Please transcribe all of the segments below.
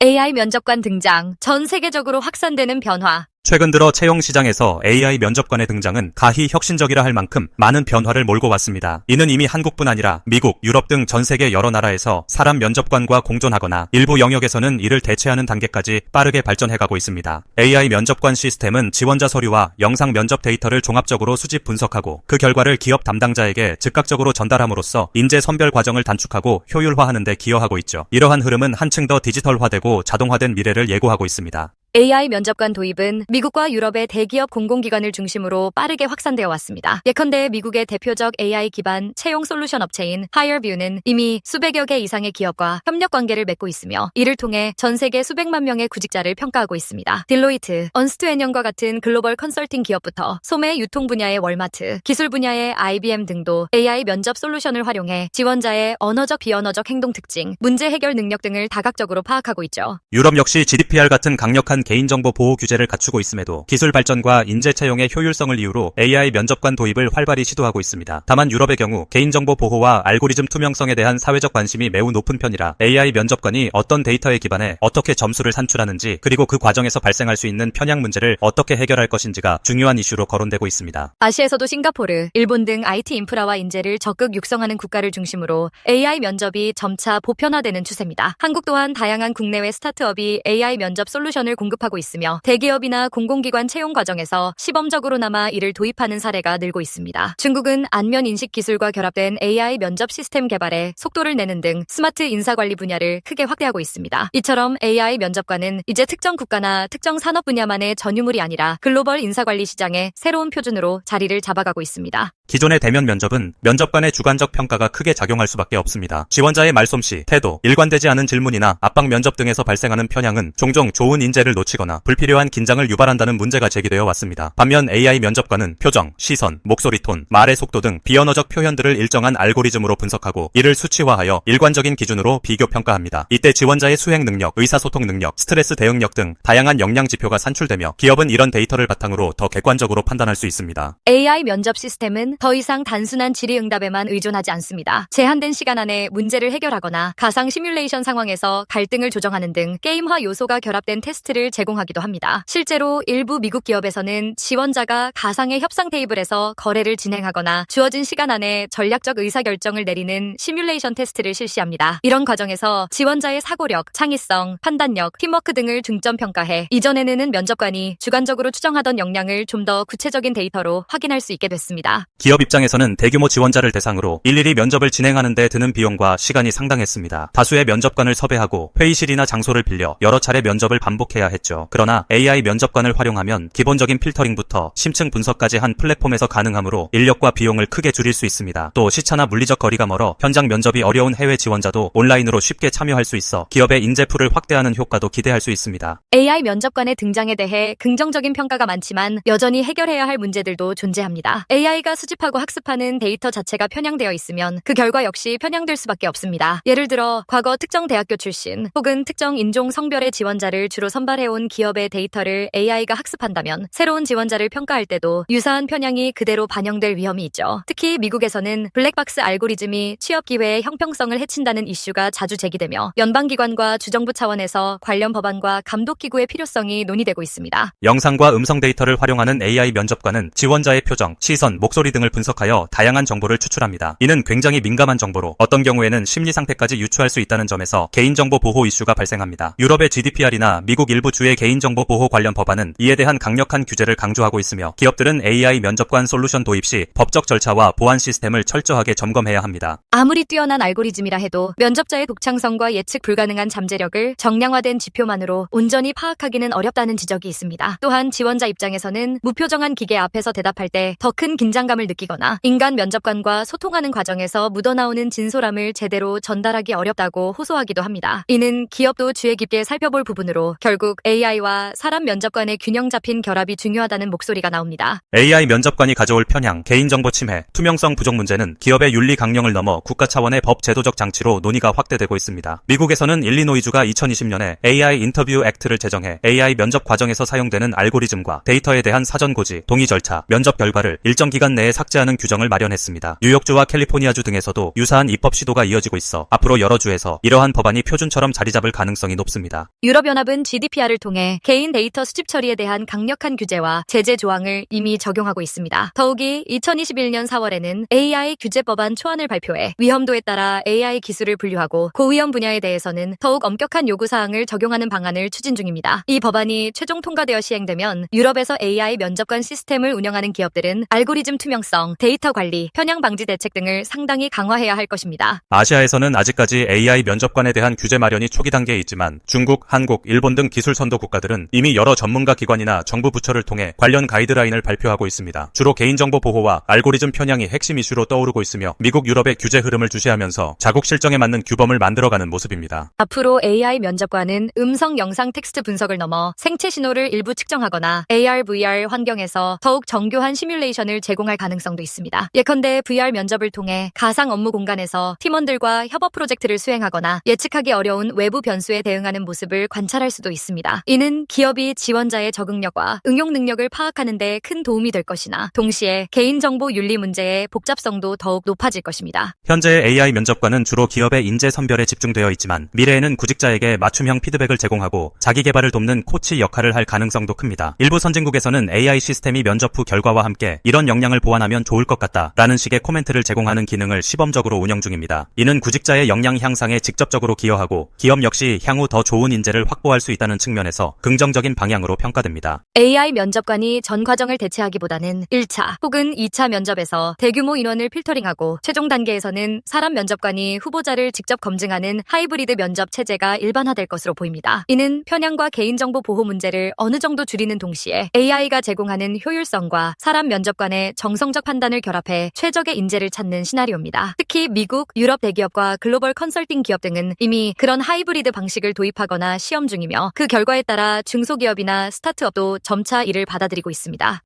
AI 면접관 등장, 전 세계적으로 확산되는 변화. 최근 들어 채용 시장에서 AI 면접관의 등장은 가히 혁신적이라 할 만큼 많은 변화를 몰고 왔습니다. 이는 이미 한국뿐 아니라 미국, 유럽 등 전 세계 여러 나라에서 사람 면접관과 공존하거나 일부 영역에서는 이를 대체하는 단계까지 빠르게 발전해가고 있습니다. AI 면접관 시스템은 지원자 서류와 영상 면접 데이터를 종합적으로 수집 분석하고 그 결과를 기업 담당자에게 즉각적으로 전달함으로써 인재 선별 과정을 단축하고 효율화하는 데 기여하고 있죠. 이러한 흐름은 한층 더 디지털화되고 자동화된 미래를 예고하고 있습니다. AI 면접관 도입은 미국과 유럽의 대기업 공공기관을 중심으로 빠르게 확산되어 왔습니다. 예컨대 미국의 대표적 AI 기반 채용 솔루션 업체인 HireVue는 이미 수백여 개 이상의 기업과 협력 관계를 맺고 있으며 이를 통해 전 세계 수백만 명의 구직자를 평가하고 있습니다. 딜로이트, 언스트앤영과 같은 글로벌 컨설팅 기업부터 소매 유통 분야의 월마트, 기술 분야의 IBM 등도 AI 면접 솔루션을 활용해 지원자의 언어적 비언어적 행동 특징, 문제 해결 능력 등을 다각적으로 파악하고 있죠. 유럽 역시 GDPR 같은 강력한 개인정보 보호 규제를 갖추고 있음에도 기술 발전과 인재 채용의 효율성을 이유로 AI 면접관 도입을 활발히 시도하고 있습니다. 다만 유럽의 경우 개인정보 보호와 알고리즘 투명성에 대한 사회적 관심이 매우 높은 편이라 AI 면접관이 어떤 데이터에 기반해 어떻게 점수를 산출하는지 그리고 그 과정에서 발생할 수 있는 편향 문제를 어떻게 해결할 것인지가 중요한 이슈로 거론되고 있습니다. 아시아에서도 싱가포르, 일본 등 IT 인프라와 인재를 적극 육성하는 국가를 중심으로 AI 면접이 점차 보편화되는 추세입니다. 한국 또한 다양한 국내외 스타트업이 AI 면접 솔루션을 공급하고 있으며 대기업이나 공공기관 채용 과정에서 시범적으로나마 이를 도입하는 사례가 늘고 있습니다. 중국은 안면 인식 기술과 결합된 AI 면접 시스템 개발에 속도를 내는 등 스마트 인사관리 분야를 크게 확대하고 있습니다. 이처럼 AI 면접관은 이제 특정 국가나 특정 산업 분야만의 전유물이 아니라 글로벌 인사관리 시장의 새로운 표준으로 자리를 잡아가고 있습니다. 기존의 대면 면접은 면접관의 주관적 평가가 크게 작용할 수밖에 없습니다. 지원자의 말솜씨, 태도, 일관되지 않은 질문이나 압박 면접 등에서 발생하는 편향은 종종 좋은 인재를 놓치거나 불필요한 긴장을 유발한다는 문제가 제기되어 왔습니다. 반면 AI 면접관은 표정, 시선, 목소리 톤, 말의 속도 등 비언어적 표현들을 일정한 알고리즘으로 분석하고 이를 수치화하여 일관적인 기준으로 비교 평가합니다. 이때 지원자의 수행 능력, 의사소통 능력, 스트레스 대응력 등 다양한 역량 지표가 산출되며 기업은 이런 데이터를 바탕으로 더 객관적으로 판단할 수 있습니다. AI 면접 시스템은 더 이상 단순한 질의응답에만 의존하지 않습니다. 제한된 시간 안에 문제를 해결하거나 가상 시뮬레이션 상황에서 갈등을 조정하는 등 게임화 요소가 결합된 테스트를 제공하기도 합니다. 실제로 일부 미국 기업에서는 지원자가 가상의 협상 테이블에서 거래를 진행하거나 주어진 시간 안에 전략적 의사결정을 내리는 시뮬레이션 테스트를 실시합니다. 이런 과정에서 지원자의 사고력, 창의성, 판단력, 팀워크 등을 중점 평가해 이전에는 면접관이 주관적으로 추정하던 역량을 좀 더 구체적인 데이터로 확인할 수 있게 됐습니다. 기업 입장에서는 대규모 지원자를 대상으로 일일이 면접을 진행하는 데 드는 비용과 시간이 상당했습니다. 다수의 면접관을 섭외하고 회의실이나 장소를 빌려 여러 차례 면접을 반복해야 했죠. 그러나 AI 면접관을 활용하면 기본적인 필터링부터 심층 분석까지 한 플랫폼에서 가능하므로 인력과 비용을 크게 줄일 수 있습니다. 또 시차나 물리적 거리가 멀어 현장 면접이 어려운 해외 지원자도 온라인으로 쉽게 참여할 수 있어 기업의 인재풀을 확대하는 효과도 기대할 수 있습니다. AI 면접관의 등장에 대해 긍정적인 평가가 많지만 여전히 해결해야 할 문제들도 존재합니다. AI가 수집하고 학습하는 데이터 자체가 편향되어 있으면 그 결과 역시 편향될 수밖에 없습니다. 예를 들어 과거 특정 대학교 출신 혹은 특정 인종 성별의 지원자를 주로 선발해온 기업의 데이터를 AI가 학습한다면 새로운 지원자를 평가할 때도 유사한 편향이 그대로 반영될 위험이 있죠. 특히 미국에서는 블랙박스 알고리즘이 취업 기회의 형평성을 해친다는 이슈가 자주 제기되며 연방기관과 주정부 차원에서 관련 법안과 감독기구의 필요성이 논의되고 있습니다. 영상과 음성 데이터를 활용하는 AI 면접관은 지원자의 표정, 시선, 목소리 등을 분석하여 다양한 정보를 추출합니다. 이는 굉장히 민감한 정보로 어떤 경우에는 심리 상태까지 유추할 수 있다는 점에서 개인정보 보호 이슈가 발생합니다. 유럽의 GDPR이나 미국 일부 주의 개인정보 보호 관련 법안은 이에 대한 강력한 규제를 강조하고 있으며 기업들은 AI 면접관 솔루션 도입 시 법적 절차와 보안 시스템을 철저하게 점검해야 합니다. 아무리 뛰어난 알고리즘이라 해도 면접자의 독창성과 예측 불가능한 잠재력을 정량화된 지표만으로 온전히 파악하기는 어렵다는 지적이 있습니다. 또한 지원자 입장에서는 무표정한 기계 앞에서 대답할 때 더 큰 긴장감을 느끼거나 인간 면접관과 소통하는 과정에서 묻어나오는 진솔함을 제대로 전달하기 어렵다고 호소하기도 합니다. 이는 기업도 주의 깊게 살펴볼 부분으로 결국 AI와 사람 면접관의 균형 잡힌 결합이 중요하다는 목소리가 나옵니다. AI 면접관이 가져올 편향, 개인정보 침해, 투명성 부족 문제는 기업의 윤리 강령을 넘어 국가 차원의 법 제도적 장치로 논의가 확대되고 있습니다. 미국에서는 일리노이주가 2020년에 AI 인터뷰 액트를 제정해 AI 면접 과정에서 사용되는 알고리즘과 데이터에 대한 사전 고지, 동의 절차, 면접 결과를 일정 기간 내에 삭제하는 규정을 마련했습니다. 뉴욕주와 캘리포니아주 등에서도 유사한 입법 시도가 이어지고 있어 앞으로 여러 주에서 이러한 법안이 표준처럼 자리 잡을 가능성이 높습니다. 유럽연합은 GDPR을 통해 개인 데이터 수집 처리에 대한 강력한 규제와 제재 조항을 이미 적용하고 있습니다. 더욱이 2021년 4월에는 AI 규제법안 초안을 발표해 위험도에 따라 AI 기술을 분류하고 고위험 분야에 대해서는 더욱 엄격한 요구사항을 적용하는 방안을 추진 중입니다. 이 법안이 최종 통과되어 시행되면 유럽에서 AI 면접관 시스템을 운영하는 기업들은 알고리즘 투명성, 데이터 관리, 편향 방지 대책 등을 상당히 강화해야 할 것입니다. 아시아에서는 아직까지 AI 면접관에 대한 규제 마련이 초기 단계에 있지만 중국, 한국, 일본 등 기술 선도 국가들은 이미 여러 전문가 기관이나 정부 부처를 통해 관련 가이드라인을 발표하고 있습니다. 주로 개인정보 보호와 알고리즘 편향이 핵심 이슈로 떠오르고 있으며 미국, 유럽의 규제 흐름을 주시하면서 자국 실정에 맞는 규범을 만들어가는 모습입니다. 앞으로 AI 면접관은 음성, 영상, 텍스트 분석을 넘어 생체 신호를 일부 측정하거나 AR, VR 환경에서 더욱 정교한 시뮬레이션을 제공할 가능성도 있습니다. 예컨대 VR 면접을 통해 가상 업무 공간에서 팀원들과 협업 프로젝트를 수행하거나 예측하기 어려운 외부 변수에 대응하는 모습을 관찰할 수도 있습니다. 이는 기업이 지원자의 적응력과 응용 능력을 파악하는 데 큰 도움이 될 것이나 동시에 개인정보 윤리 문제의 복잡성도 더욱 높아질 것입니다. 현재 AI 면접관은 주로 기업의 인재 선별에 집중되어 있지만 미래에는 구직자에게 맞춤형 피드백을 제공하고 자기 개발을 돕는 코치 역할을 할 가능성도 큽니다. 일부 선진국에서는 AI 시스템이 면접 후 결과와 함께 이런 역량을 보완하면 좋을 것 같다 라는 식의 코멘트를 제공하는 기능을 시범적으로 운영 중입니다. 이는 구직자의 역량 향상에 직접적으로 기여하고 기업 역시 향후 더 좋은 인재를 확보할 수 있다는 측면에서 긍정적인 방향으로 평가됩니다. AI 면접관이 전 과정을 대체하기보다는 1차 혹은 2차 면접에서 대규모 인원을 필터링하고 최종 단계에서는 사람 면접관이 후보자를 직접 검증하는 하이브리드 면접 체제가 일반화될 것으로 보입니다. 이는 편향과 개인정보 보호 문제를 어느 정도 줄이는 동시에 AI가 제공하는 효율성과 사람 면접관의 정성적 판단을 결합해 최적의 인재를 찾는 시나리오입니다. 특히 미국, 유럽 대기업과 글로벌 컨설팅 기업 등은 이미 그런 하이브리드 방식을 도입하거나 시험 중이며 그 결과에 따라 중소기업이나 스타트업도 점차 이를 받아들이고 있습니다.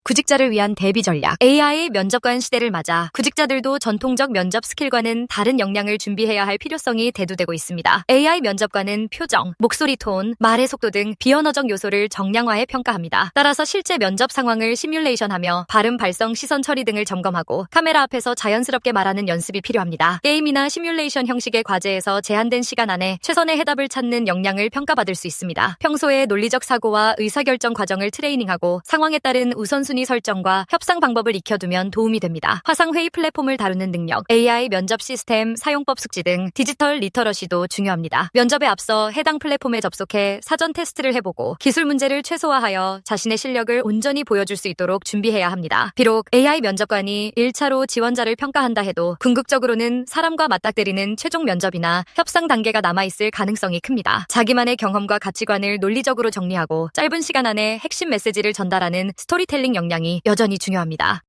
구직자를 위한 대비 전략. AI 면접관 시대를 맞아 구직자들도 전통적 면접 스킬과는 다른 역량을 준비해야 할 필요성이 대두되고 있습니다. AI 면접관은 표정, 목소리 톤, 말의 속도 등 비언어적 요소를 정량화해 평가합니다. 따라서 실제 면접 상황을 시뮬레이션하며 발음, 발성, 시선 처리 등을 점검하고 카메라 앞에서 자연스럽게 말하는 연습이 필요합니다. 게임이나 시뮬레이션 형식의 과제에서 제한된 시간 안에 최선의 해답을 찾는 역량을 평가받을 수 있습니다. 평소에 논리적 사고와 의사결정 과정을 트레이닝하고 상황에 따른 우선순위 설정과 협상 방법을 익혀두면 도움이 됩니다. 화상회의 플랫폼을 다루는 능력, AI 면접 시스템 사용법 숙지 등 디지털 리터러시도 중요합니다. 면접에 앞서 해당 플랫폼에 접속해 사전 테스트를 해보고 기술 문제를 최소화하여 자신의 실력을 온전히 보여줄 수 있도록 준비해야 합니다. 비록 AI 면접관이 1차로 지원자를 평가한다 해도 궁극적으로는 사람과 맞닥뜨리는 최종 면접이나 협상 단계가 남아있을 가능성이 큽니다. 자기만의 경험과 가치관을 논리적으로 정리하고 짧은 시간 안에 핵심 메시지를 전달하는 스토리텔링 역량이 여전히 중요합니다.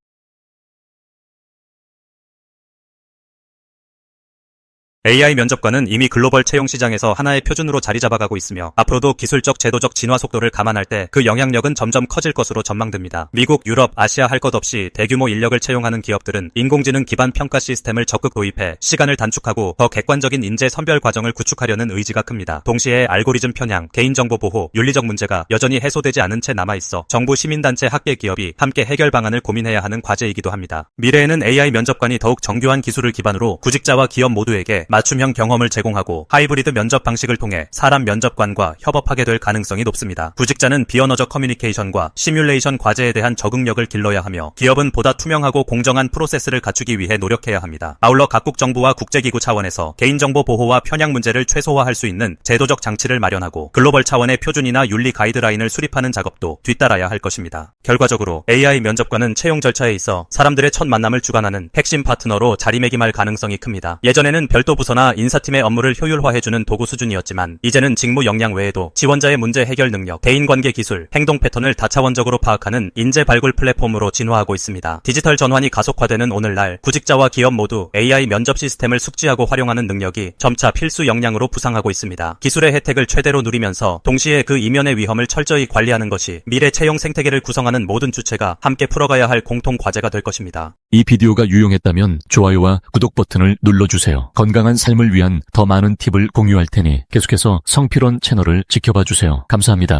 AI 면접관은 이미 글로벌 채용 시장에서 하나의 표준으로 자리 잡아가고 있으며 앞으로도 기술적, 제도적 진화 속도를 감안할 때 그 영향력은 점점 커질 것으로 전망됩니다. 미국, 유럽, 아시아 할 것 없이 대규모 인력을 채용하는 기업들은 인공지능 기반 평가 시스템을 적극 도입해 시간을 단축하고 더 객관적인 인재 선별 과정을 구축하려는 의지가 큽니다. 동시에 알고리즘 편향, 개인정보 보호, 윤리적 문제가 여전히 해소되지 않은 채 남아있어 정부, 시민단체, 학계, 기업이 함께 해결 방안을 고민해야 하는 과제이기도 합니다. 미래에는 AI 면접관이 더욱 정교한 기술을 기반으로 구직자와 기업 모두에게 맞춤형 경험을 제공하고 하이브리드 면접 방식을 통해 사람 면접관과 협업하게 될 가능성이 높습니다. 구직자는 비언어적 커뮤니케이션과 시뮬레이션 과제에 대한 적응력을 길러야 하며 기업은 보다 투명하고 공정한 프로세스를 갖추기 위해 노력해야 합니다. 아울러 각국 정부와 국제기구 차원에서 개인정보 보호와 편향 문제를 최소화할 수 있는 제도적 장치를 마련하고 글로벌 차원의 표준이나 윤리 가이드라인을 수립하는 작업도 뒤따라야 할 것입니다. 결과적으로 AI 면접관은 채용 절차에 있어 사람들의 첫 만남을 주관하는 핵심 파트너로 자리매김할 가능성이 큽니다. 예전에는 별도 부서나 인사팀의 업무를 효율화해주는 도구 수준이었지만 이제는 직무 역량 외에도 지원자의 문제 해결 능력, 대인관계 기술, 행동 패턴을 다차원적으로 파악하는 인재 발굴 플랫폼으로 진화하고 있습니다. 디지털 전환이 가속화되는 오늘날 구직자와 기업 모두 AI 면접 시스템을 숙지하고 활용하는 능력이 점차 필수 역량으로 부상하고 있습니다. 기술의 혜택을 최대로 누리면서 동시에 그 이면의 위험을 철저히 관리하는 것이 미래 채용 생태계를 구성하는 모든 주체가 함께 풀어가야 할 공통 과제가 될 것입니다. 이 비디오가 유용했다면 좋아요와 구독 버튼을 눌러주세요. 건강한 삶을 위한 더 많은 팁을 공유할 테니 계속해서 성필원 채널을 지켜봐 주세요. 감사합니다.